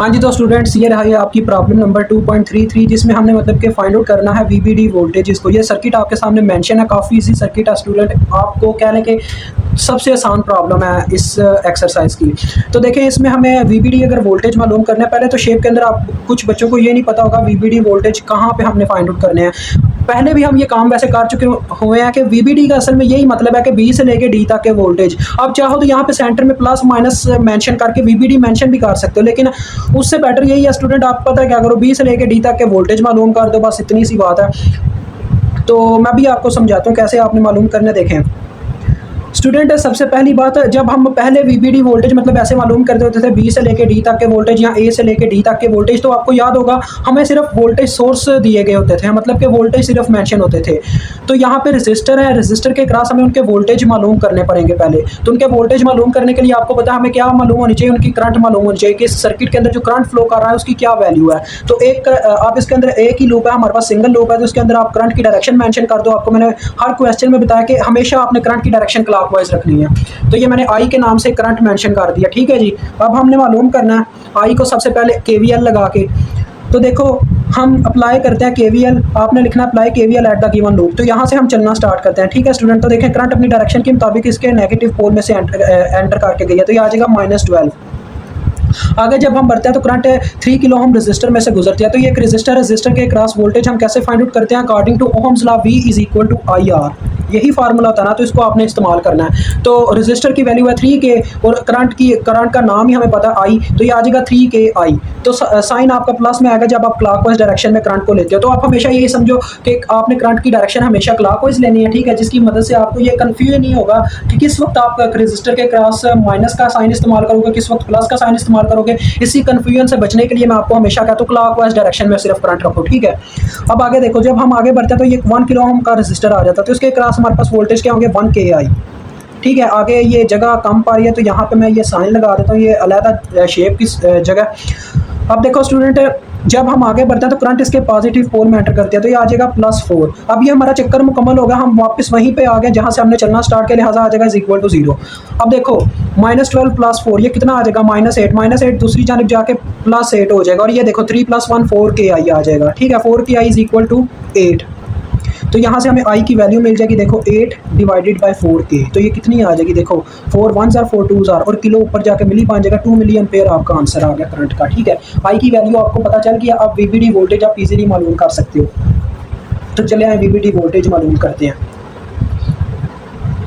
हाँ जी, तो स्टूडेंट्स ये रहा ये आपकी प्रॉब्लम नंबर 2.33 जिसमें हमने मतलब कि फाइंड आउट करना है वीबीडी वोल्टेज। इसको ये सर्किट आपके सामने मेंशन है, काफ़ी इजी सर्किट है स्टूडेंट, आपको क्या है कि सबसे आसान प्रॉब्लम है इस एक्सरसाइज की। तो देखें इसमें हमें वीबीडी अगर वोल्टेज मालूम करना है, पहले तो शेप के अंदर आप कुछ बच्चों को ये नहीं पता होगा वीबीडी वोल्टेज कहाँ पे हमने फाइंड आउट करने हैं। पहले भी हम ये काम वैसे कर चुके हुए हैं कि वीबीडी का असल में यही मतलब है कि बी से लेके डी तक के वोल्टेज। आप चाहो तो यहाँ पे सेंटर में प्लस माइनस मेंशन करके वीबीडी मेंशन भी कर सकते हो, लेकिन उससे बेटर यही है स्टूडेंट, आप पता है क्या करो, बी से लेके डी तक के वोल्टेज मालूम कर दो, बस इतनी सी बात है। तो मैं भी आपको समझाता हूँ कैसे आपने मालूम करने। देखें स्टूडेंट, सबसे पहली बात, जब हम पहले वीबीडी वोल्टेज मतलब ऐसे मालूम करते होते थे बी से लेके डी तक के वोल्टेज या ए से लेके डी तक के वोल्टेज, तो आपको याद होगा हमें सिर्फ वोल्टेज सोर्स दिए गए होते थे, मतलब कि वोल्टेज सिर्फ मेंशन होते थे। तो यहाँ पे रजिस्टर है, रजिस्टर के क्रॉस हमें उनके वोल्टेज मालूम करने पड़ेंगे पहले। तो उनके वोल्टेज मालूम करने के लिए आपको पता है हमें क्या मालूम होनी चाहिए, उनकी करंट मालूम होनी चाहिए कि इस सर्किट के अंदर जो करंट फ्लो कर रहा है उसकी क्या वैल्यू है। तो एक आप इसके अंदर एक ही लूप है, हमारे पास सिंगल लूप है, तो उसके अंदर आप करंट की डायरेक्शन मेंशन कर दो। आपको मैंने हर क्वेश्चन में बताया कि हमेशा आपने करंट की डायरेक्शन क्लॉकवाइज रखनी है। तो ये मैंने आई के नाम से करंट मेंशन कर दिया, ठीक है जी। अब हमने मालूम करना है आई को सबसे पहले केवीएल लगा के। तो देखो हम अप्लाई करते हैं केवीएल, आपने लिखना apply KVL at the given loop. तो यहाँ से हम चलना स्टार्ट करते हैं, ठीक है स्टूडेंट। तो देखें करंट अपनी डायरेक्शन के मुताबिक इसके नेगेटिव पोल में से एंटर करके गई है, तो ये आ जाएगा -12। आगे जब हम बढ़ते हैं तो करंट 3 किलो हम रजिस्टर में से गुजरते हैं। तो ये एक रजिस्टर के क्रॉस वोल्टेज हम कैसे फाइंड आउट करते हैं, according to Ohm's law V is equal to IR। यही फार्मूला होता है ना, तो इसको आपने इस्तेमाल करना है। तो रजिस्टर की वैल्यू है 3K और करंट का नाम ही हमें पता है I, तो ये आ जाएगा 3KI। तो साइन आपका प्लस में आएगा जब आप क्लॉकवाइज डायरेक्शन में करंट को लेते हो। तो आप हमेशा यही समझो कि आपने करंट की डायरेक्शन हमेशा क्लॉकवाइज लेनी है, ठीक है, जिसकी मदद से आपको ये कंफ्यूजन नहीं होगा कि किस वक्त आप रजिस्टर के क्रॉस माइनस का साइन इस्तेमाल करोगे, किस वक्त प्लस का साइन इस्तेमाल करोगे। इसी कंफ्यूजन से बचने के लिए मैं आपको हमेशा कहता हूँ क्लॉकवाइज डायरेक्शन में सिर्फ करंट रखो, ठीक है। अब आगे देखो, जब हम आगे बढ़ते हैं तो ये 1 किलो ओम का रजिस्टर आ जाता है, तो इसके क्रॉस हमारे पास वोल्टेज क्या होंगे 1KI, ठीक है। आगे ये जगह कम पा रही है तो यहाँ पे मैं ये साइन लगा देता हूँ, ये अलग शेप की जगह। अब देखो स्टूडेंट, जब हम आगे बढ़ते हैं तो करंट इसके पॉजिटिव पोल में एंटर करते हैं, तो ये आ जाएगा +4। अब ये हमारा चक्कर मुकम्मल होगा, हम वापस वहीं पे आ गए जहाँ से हमने चलना स्टार्ट किया, लिहाजा आ जाएगा =0। अब देखो -12 + 4 ये कितना आ जाएगा -8 दूसरी जानब जाके +8 हो जाएगा, और ये देखो 3 + 1 4KI आ जाएगा, ठीक है। 4KI = 8। तो यहाँ से हमें आई की वैल्यू मिल जाएगी, देखो 8 डिवाइडेड बाय 4K, तो ये कितनी आ जाएगी, देखो 4 1s are 4 2s are, और किलो ऊपर जाके मिली बन जाएगा, 2 मिली एम्पेयर आपका आंसर आ गया करंट का, ठीक है। आई की वैल्यू आपको पता चल गया, अब वीबीडी वोल्टेज आप इजीली मालूम कर सकते हो। तो चले आए वीबीडी वोल्टेज मालूम करते हैं।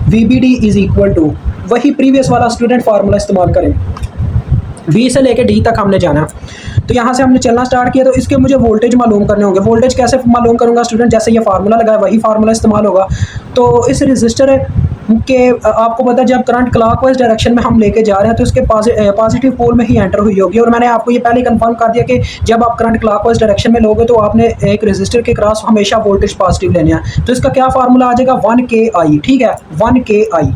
वीबीडी इज इक्वल टू वही प्रीवियस वाला स्टूडेंट फार्मूला इस्तेमाल करें, बी से लेके डी तक हमने जाना। तो यहाँ से हमने चलना स्टार्ट किया, तो इसके मुझे वोल्टेज मालूम करने होंगे। वोल्टेज कैसे मालूम करूँगा स्टूडेंट, जैसे ये फार्मूला लगा है वही फार्मूला इस्तेमाल होगा। तो इस रजिस्टर के आपको पता है जब करंट क्लॉकवाइज डायरेक्शन में हम लेके जा रहे हैं तो इसके पॉजिटिव पोल में ही एंटर हुई होगी, और मैंने आपको ये पहले कंफर्म कर दिया कि जब आप करंट क्लॉकवाइज डायरेक्शन में लोगे तो आपने एक रजिस्टर के क्रॉस हमेशा वोल्टेज पॉजिटिव लेने हैं। तो इसका क्या फार्मूला आ जाएगा 1KI, ठीक है 1KI।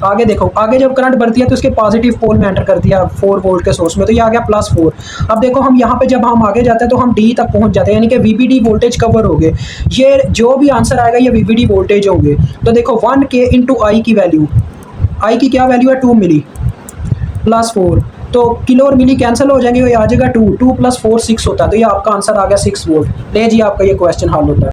आगे देखो, आगे जब करंट बढ़ती है तो इसके पॉजिटिव पोल में एंटर कर दिया 4 वोल्ट के सोर्स में, तो ये आ गया +4। अब देखो हम यहाँ पे जब हम आगे जाते हैं तो हम डी तक पहुँच जाते हैं, यानी कि वीबीडी वोल्टेज कवर हो गए। ये जो भी आंसर आएगा ये वीबीडी वोल्टेज होंगे। तो देखो 1K × I की वैल्यू, आई की क्या वैल्यू है 2 मिली +4, तो किलो और मिली कैंसिल हो जाएंगे, ये आ जाएगा 2 + 4 6 होता है, तो ये आपका आंसर आ गया 6 वोल्ट। ले जी आपका ये क्वेश्चन हल होता है।